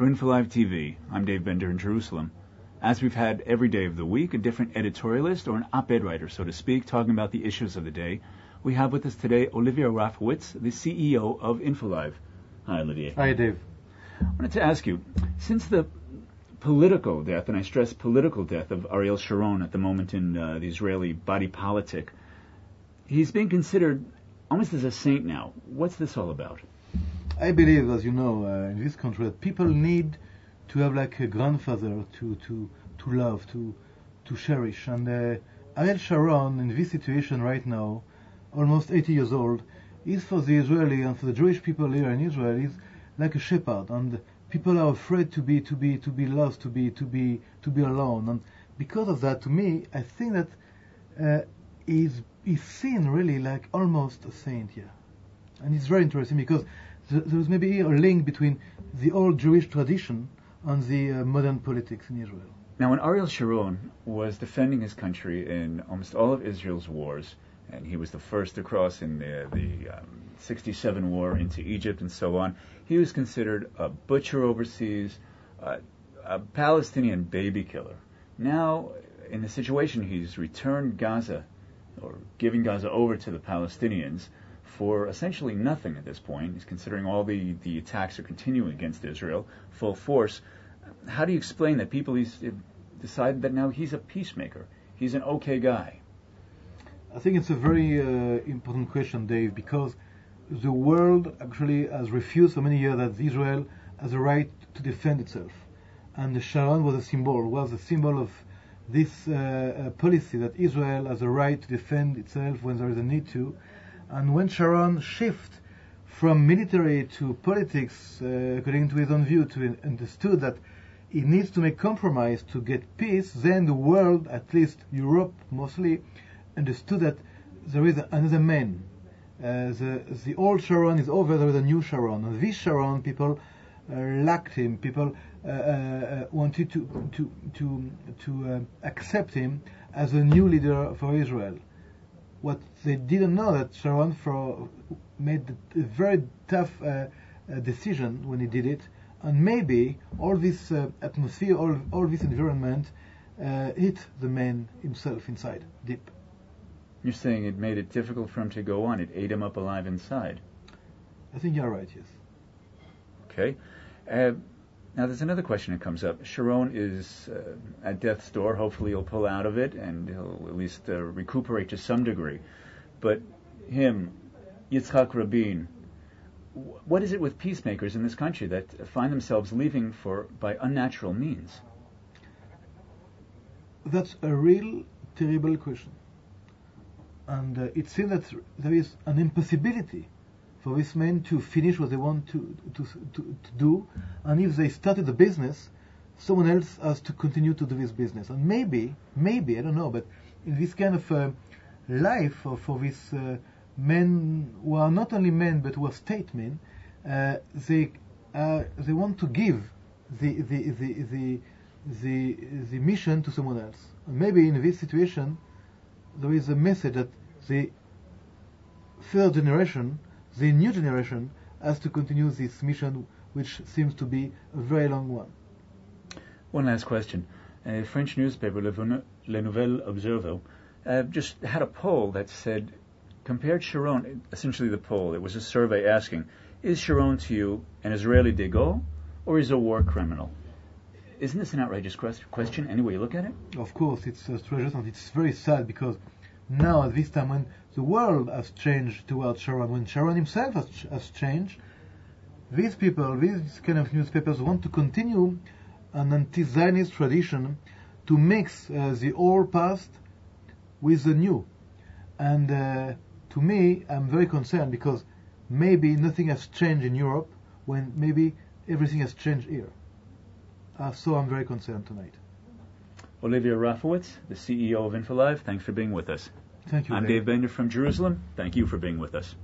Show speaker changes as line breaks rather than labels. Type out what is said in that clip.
For InfoLive TV, I'm Dave Bender in Jerusalem. As we've had every day of the week, a different editorialist or an op-ed writer, so to speak, talking about the issues of the day, we have with us today Olivier Rafowitz, the CEO of InfoLive. Hi, Olivier.
Hi, Dave.
I wanted to ask you, since the political death, and I stress political death, of Ariel Sharon at the moment in the Israeli body politic, he's being considered almost as a saint now. What's this all about?
I believe, as you know, in this country, that people need to have like a grandfather to love, to cherish. And Ariel Sharon, in this situation right now, almost 80 years old, is for the Israeli and for the Jewish people here in Israel, is like a shepherd. And people are afraid to be lost, to be alone. And because of that, to me, I think that he's seen really like almost a saint here. And it's very interesting because there's maybe a link between the old Jewish tradition and the modern politics in Israel.
Now, when Ariel Sharon was defending his country in almost all of Israel's wars, and he was the first to cross in the 67 war into Egypt and so on, he was considered a butcher overseas, a Palestinian baby killer. Now, in the situation, he's returned Gaza, or giving Gaza over to the Palestinians, for essentially nothing at this point. He's considering all the attacks are continuing against Israel, full force. How do you explain that people decided that now he's a peacemaker? He's an okay guy.
I think it's a very important question, Dave, because the world actually has refused for many years that Israel has a right to defend itself. And Sharon was a symbol of this policy that Israel has a right to defend itself when there is a need to. And when Sharon shifted from military to politics, according to his own view, to understood that he needs to make compromise to get peace, then the world, at least Europe mostly, understood that there is another man. The old Sharon is over, there is a new Sharon. And this Sharon, people lacked him. People wanted to accept him as a new leader for Israel. What they didn't know that Sharon made a very tough decision when he did it, and maybe all this atmosphere, all this environment hit the man himself inside, deep.
You're saying it made it difficult for him to go on. It ate him up alive inside.
I think you're right, yes.
Okay. Now there's another question that comes up. Sharon is at death's door. Hopefully he'll pull out of it and he'll at least recuperate to some degree. But him, Yitzhak Rabin, what is it with peacemakers in this country that find themselves leaving by unnatural means?
That's a real terrible question. And it seems that there is an impossibility for these men to finish what they want to do, and if they started the business, someone else has to continue to do this business. And maybe, I don't know, but in this kind of life for these men who are not only men but who are statesmen, they want to give the mission to someone else. And maybe in this situation, there is a message that the third generation, the new generation, has to continue this mission, which seems to be a very long one.
One last question. A French newspaper, Le Nouvel Observer, just had a poll that said, compared Sharon, essentially the poll, it was a survey asking, is Sharon to you an Israeli de Gaulle or is he a war criminal? Isn't this an outrageous question, any way you look at it?
Of course, it's outrageous, and it's very sad because now at this time when the world has changed towards Sharon, when Sharon himself has changed, these people, these kind of newspapers want to continue an anti-Zionist tradition to mix the old past with the new. And to me, I'm very concerned because maybe nothing has changed in Europe when maybe everything has changed here. So I'm very concerned tonight.
Olivier Rafowitz, the CEO of InfoLive, thanks for being with us.
Thank you.
I'm Dave Bender from Jerusalem. Thank you for being with us.